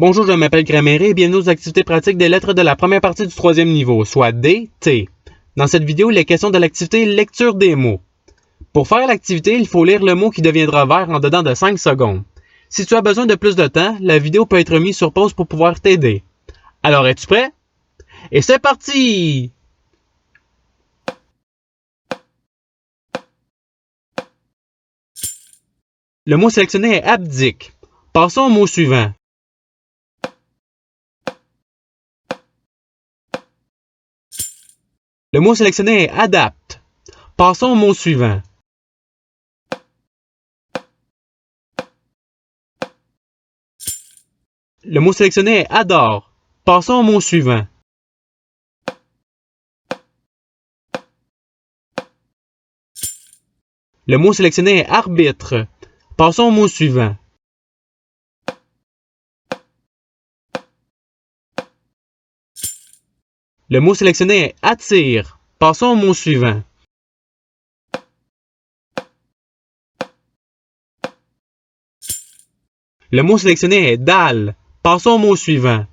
Bonjour, je m'appelle Grammaire et bienvenue aux activités pratiques des lettres de la première partie du troisième niveau, soit D, T. Dans cette vidéo, il est question de l'activité lecture des mots. Pour faire l'activité, il faut lire le mot qui deviendra vert en dedans de 5 secondes. Si tu as besoin de plus de temps, la vidéo peut être mise sur pause pour pouvoir t'aider. Alors, es-tu prêt? Et c'est parti! Le mot sélectionné est abdique. Passons au mot suivant. Le mot sélectionné est adapte. Passons au mot suivant. Le mot sélectionné est adore. Passons au mot suivant. Le mot sélectionné est arbitre. Passons au mot suivant. Le mot sélectionné est attire. Passons au mot suivant. Le mot sélectionné est dalle. Passons au mot suivant.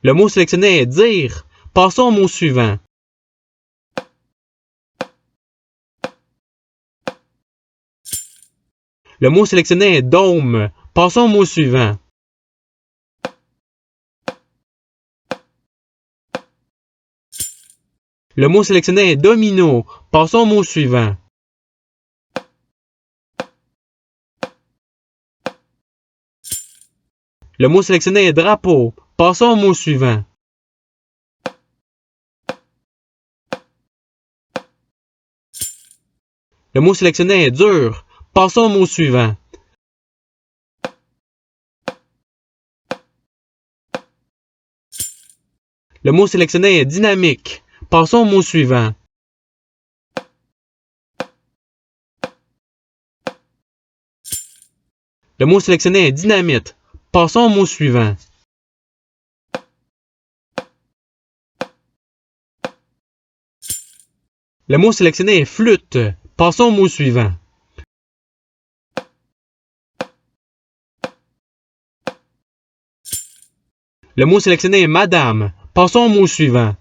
Le mot sélectionné est dire. Passons au mot suivant. Le mot sélectionné est dôme. Passons au mot suivant. Le mot sélectionné est domino. Passons au mot suivant. Le mot sélectionné est drapeau. Passons au mot suivant. Le mot sélectionné est dur. Passons au mot suivant. Le mot sélectionné est dynamique. Passons au mot suivant. Le mot sélectionné est dynamite. Passons au mot suivant. Le mot sélectionné est flûte. Passons au mot suivant. Le mot sélectionné est madame. Passons au mot suivant.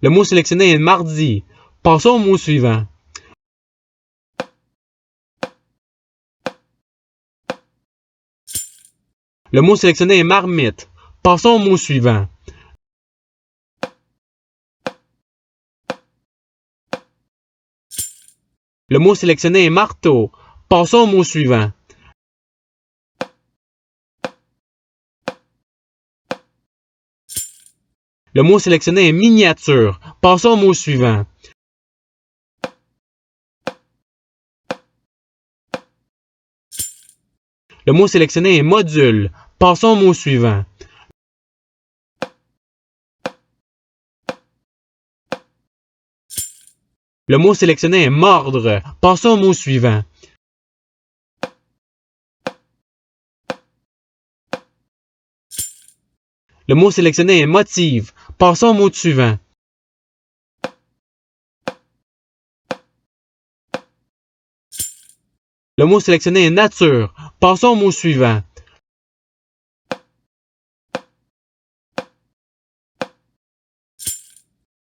Le mot sélectionné est mardi. Passons au mot suivant. Le mot sélectionné est marmite. Passons au mot suivant. Le mot sélectionné est marteau. Passons au mot suivant. Le mot sélectionné est miniature. Passons au mot suivant. Le mot sélectionné est module. Passons au mot suivant. Le mot sélectionné est mordre. Passons au mot suivant. Le mot sélectionné est motive. Passons au mot suivant. Le mot sélectionné est nature. Passons au mot suivant.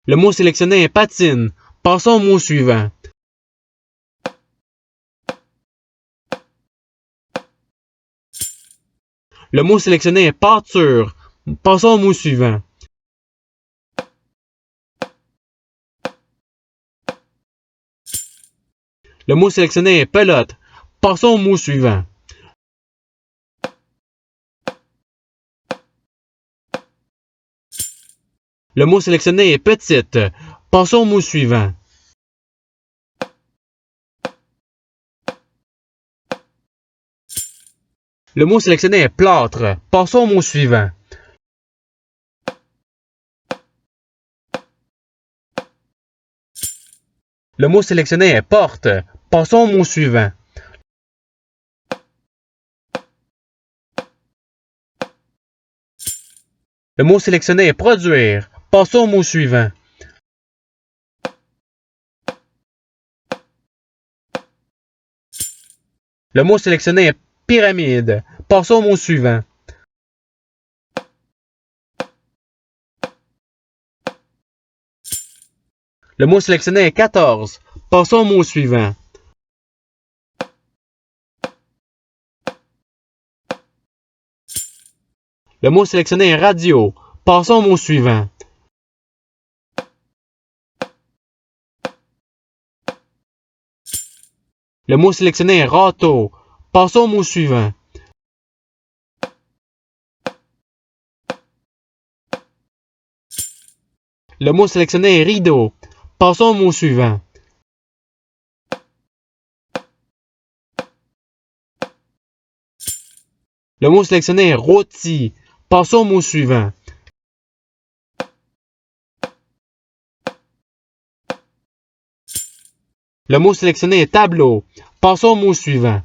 Le mot sélectionné est patine. Passons au mot suivant. Le mot sélectionné est pâture. Passons au mot suivant. Le mot sélectionné est pelote. Passons au mot suivant. Le mot sélectionné est petite. Passons au mot suivant. Le mot sélectionné est plâtre. Passons au mot suivant. Le mot sélectionné est porte. Passons au mot suivant. Le mot sélectionné est produire. Passons au mot suivant. Le mot sélectionné est pyramide. Passons au mot suivant. Le mot sélectionné est 14. Passons au mot suivant. Le mot sélectionné est radio. Passons au mot suivant. Le mot sélectionné est râteau. Passons au mot suivant. Le mot sélectionné est rideau. Passons au mot suivant. Le mot sélectionné est rôti. Passons au mot suivant. Le mot sélectionné est tableau. Passons au mot suivant.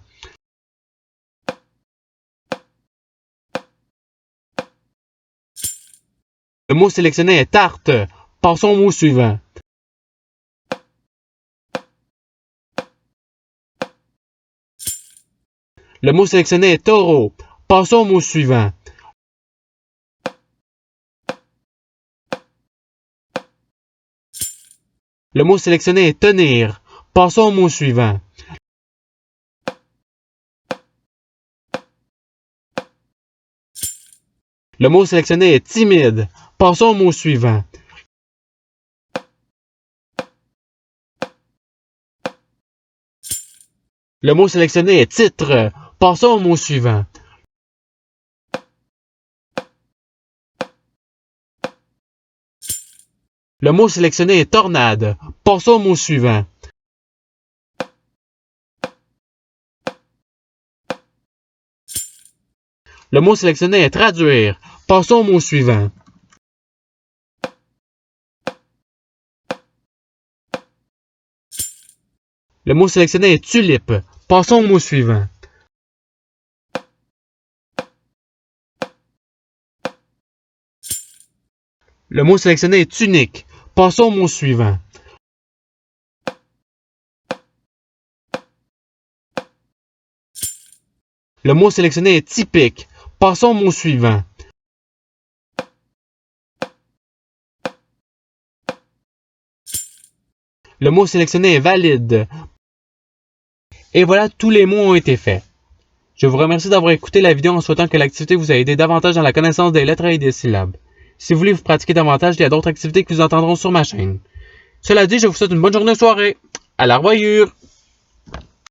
Le mot sélectionné est tarte. Passons au mot suivant. Le mot sélectionné est taureau. Passons au mot suivant. Le mot sélectionné est tenir. Passons au mot suivant. Le mot sélectionné est timide. Passons au mot suivant. Le mot sélectionné est titre. Passons au mot suivant. Le mot sélectionné est tornade. Passons au mot suivant. Le mot sélectionné est traduire. Passons au mot suivant. Le mot sélectionné est tulipe. Passons au mot suivant. Le mot sélectionné est tunique. Passons au mot suivant. Le mot sélectionné est typique. Passons au mot suivant. Le mot sélectionné est valide. Et voilà, tous les mots ont été faits. Je vous remercie d'avoir écouté la vidéo en souhaitant que l'activité vous ait aidé davantage dans la connaissance des lettres et des syllabes. Si vous voulez vous pratiquer davantage, il y a d'autres activités que vous entendront sur ma chaîne. Cela dit, je vous souhaite une bonne journée ou soirée. À la revoyure!